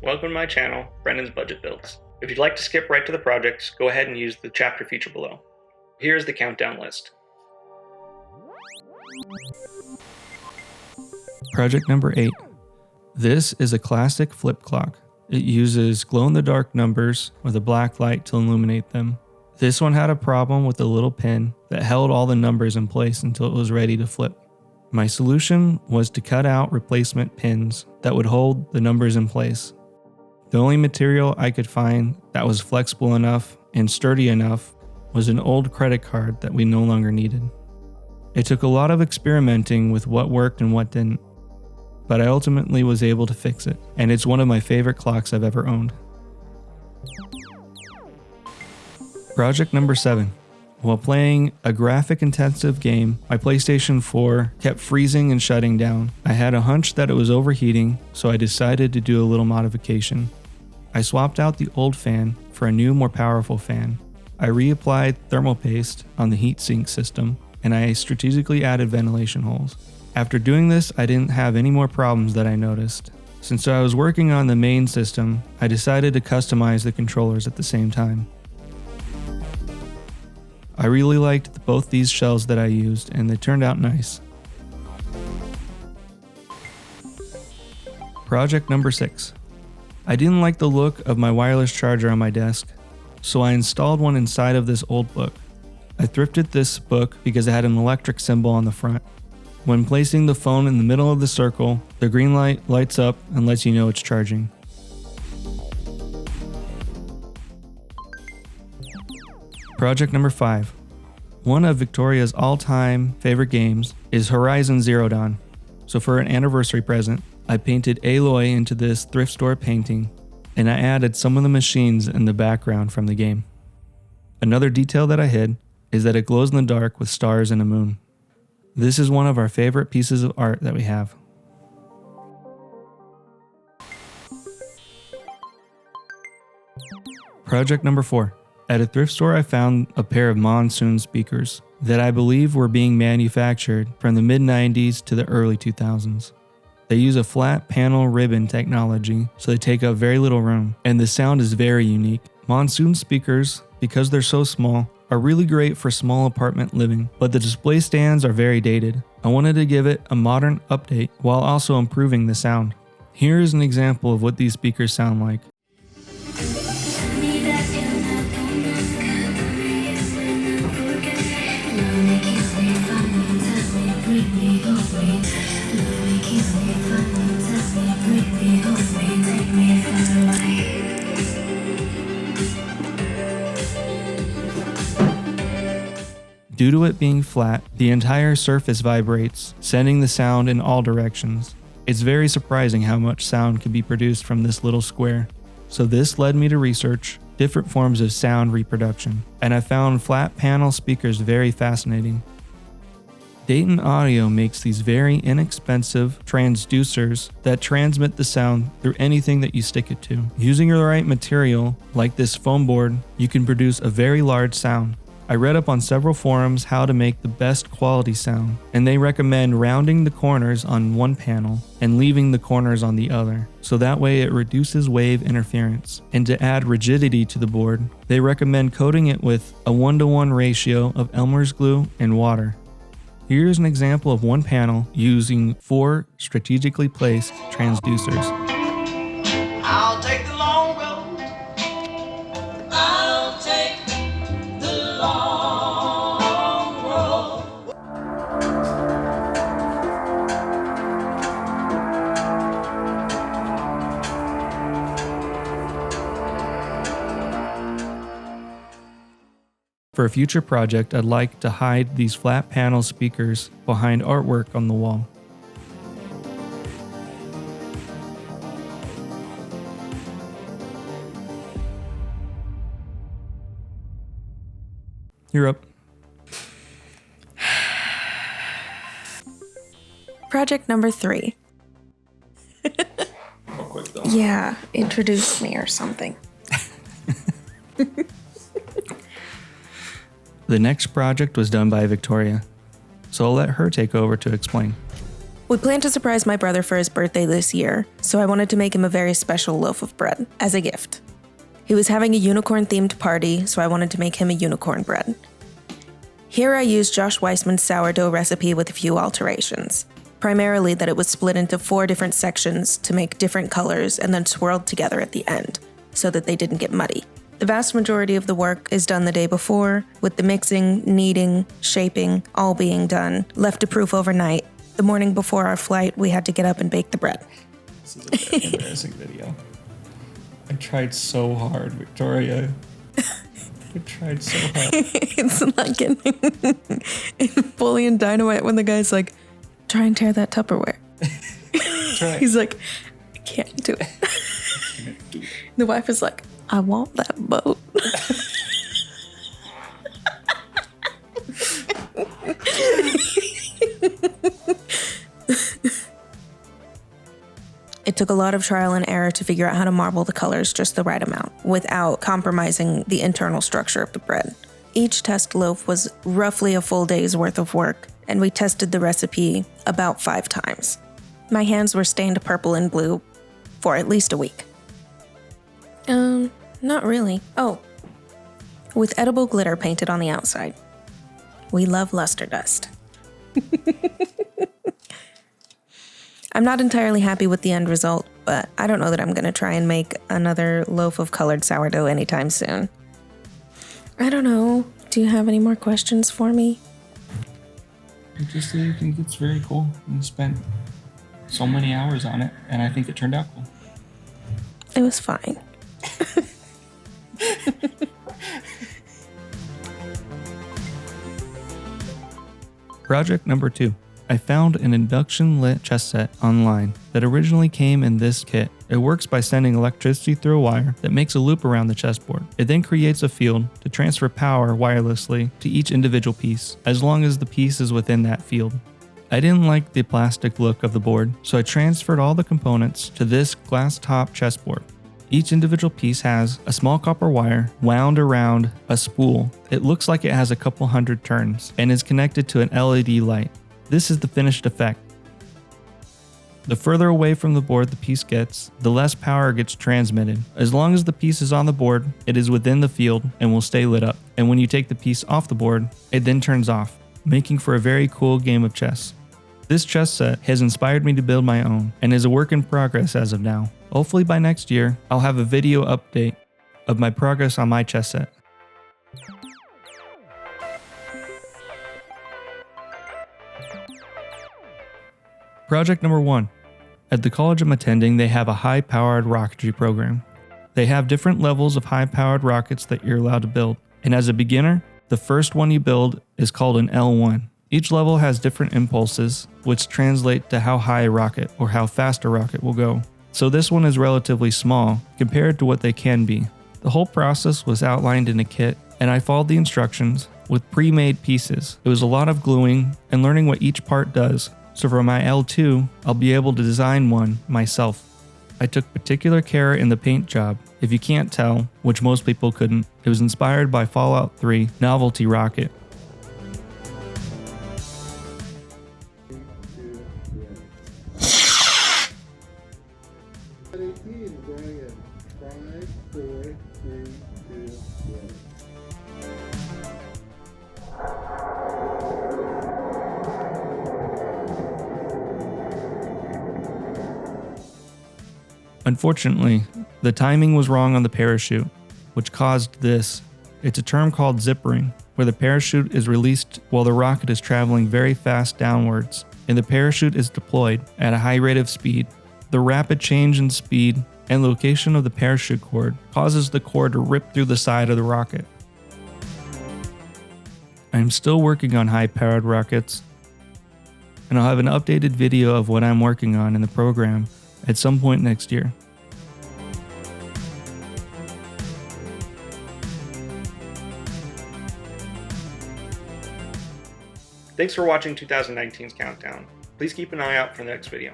Welcome to my channel, Brennen's Budget Builds. If you'd like to skip right to the projects, go ahead and use the chapter feature below. Here's the countdown list. Project number 8. This is a classic flip clock. It uses glow-in-the-dark numbers with a black light to illuminate them. This one had a problem with a little pin that held all the numbers in place until it was ready to flip. My solution was to cut out replacement pins that would hold the numbers in place. The only material I could find that was flexible enough and sturdy enough was an old credit card that we no longer needed. It took a lot of experimenting with what worked and what didn't, but I ultimately was able to fix it, and it's one of my favorite clocks I've ever owned. Project number 7. While playing a graphic-intensive game, my PlayStation 4 kept freezing and shutting down. I had a hunch that it was overheating, so I decided to do a little modification. I swapped out the old fan for a new, more powerful fan. I reapplied thermal paste on the heatsink system, and I strategically added ventilation holes. After doing this, I didn't have any more problems that I noticed. Since I was working on the main system, I decided to customize the controllers at the same time. I really liked both these shells that I used, and they turned out nice. Project number 6. I didn't like the look of my wireless charger on my desk, so I installed one inside of this old book. I thrifted this book because it had an electric symbol on the front. When placing the phone in the middle of the circle, the green light lights up and lets you know it's charging. Project number 5. One of Victoria's all-time favorite games is Horizon Zero Dawn. So for an anniversary present, I painted Aloy into this thrift store painting, and I added some of the machines in the background from the game. Another detail that I hid is that it glows in the dark with stars and a moon. This is one of our favorite pieces of art that we have. Project number 4. At a thrift store, I found a pair of monsoon speakers that I believe were being manufactured from the mid-90s to the early 2000s. They use a flat panel ribbon technology, so they take up very little room, and the sound is very unique. Monsoon speakers, because they're so small, are really great for small apartment living, but the display stands are very dated. I wanted to give it a modern update while also improving the sound. Here is an example of what these speakers sound like. Due to it being flat, the entire surface vibrates, sending the sound in all directions. It's very surprising how much sound can be produced from this little square. So this led me to research different forms of sound reproduction, and I found flat panel speakers very fascinating. Dayton Audio makes these very inexpensive transducers that transmit the sound through anything that you stick it to. Using the right material, like this foam board, you can produce a very large sound. I read up on several forums how to make the best quality sound, and they recommend rounding the corners on one panel and leaving the corners on the other, so that way it reduces wave interference. And to add rigidity to the board, they recommend coating it with a 1-to-1 ratio of Elmer's glue and water. Here's an example of one panel using 4 strategically placed transducers. I'll take the long road. I'll take the long road. For a future project, I'd like to hide these flat panel speakers behind artwork on the wall. You're up. Project number 3. Yeah, introduce me or something. The next project was done by Victoria, so I'll let her take over to explain. We planned to surprise my brother for his birthday this year, so I wanted to make him a very special loaf of bread as a gift. He was having a unicorn-themed party, so I wanted to make him a unicorn bread. Here I used Josh Weissman's sourdough recipe with a few alterations. Primarily that it was split into 4 different sections to make different colors and then swirled together at the end, so that they didn't get muddy. The vast majority of the work is done the day before, with the mixing, kneading, shaping, all being done, left to proof overnight. The morning before our flight, we had to get up and bake the bread. This is a very embarrassing video. I tried so hard, Victoria. I tried so hard. It's like in Bully and Dynamite when the guy's like, try and tear that Tupperware. He's like, I can't do it. The wife is like, I want that boat. It took a lot of trial and error to figure out how to marble the colors just the right amount, without compromising the internal structure of the bread. Each test loaf was roughly a full day's worth of work, and we tested the recipe about 5 times. My hands were stained purple and blue for at least a week. Not really. Oh, with edible glitter painted on the outside. We love luster dust. I'm not entirely happy with the end result, but I don't know that I'm going to try and make another loaf of colored sourdough anytime soon. I don't know. Do you have any more questions for me? I just think it's very cool. You spent so many hours on it, and I think it turned out cool. It was fine. Project number 2. I found an Induction Lit Chess Set online that originally came in this kit. It works by sending electricity through a wire that makes a loop around the chessboard. It then creates a field to transfer power wirelessly to each individual piece, as long as the piece is within that field. I didn't like the plastic look of the board, so I transferred all the components to this glass top chessboard. Each individual piece has a small copper wire wound around a spool. It looks like it has a couple hundred turns and is connected to an LED light. This is the finished effect. The further away from the board the piece gets, the less power gets transmitted. As long as the piece is on the board, it is within the field and will stay lit up. And when you take the piece off the board, it then turns off, making for a very cool game of chess. This chess set has inspired me to build my own and is a work in progress as of now. Hopefully by next year, I'll have a video update of my progress on my chess set. Project number 1. At the college I'm attending, they have a high-powered rocketry program. They have different levels of high-powered rockets that you're allowed to build. And as a beginner, the first one you build is called an L1. Each level has different impulses, which translate to how high a rocket or how fast a rocket will go. So this one is relatively small compared to what they can be. The whole process was outlined in a kit, and I followed the instructions with pre-made pieces. It was a lot of gluing and learning what each part does. So for my L2, I'll be able to design one myself. I took particular care in the paint job. If you can't tell, which most people couldn't, it was inspired by Fallout 3 Novelty Rocket. Unfortunately, the timing was wrong on the parachute, which caused this. It's a term called zippering, where the parachute is released while the rocket is traveling very fast downwards, and the parachute is deployed at a high rate of speed. The rapid change in speed and location of the parachute cord causes the cord to rip through the side of the rocket. I'm still working on high-powered rockets, and I'll have an updated video of what I'm working on in the program at some point next year. Thanks for watching 2019's Countdown. Please keep an eye out for the next video.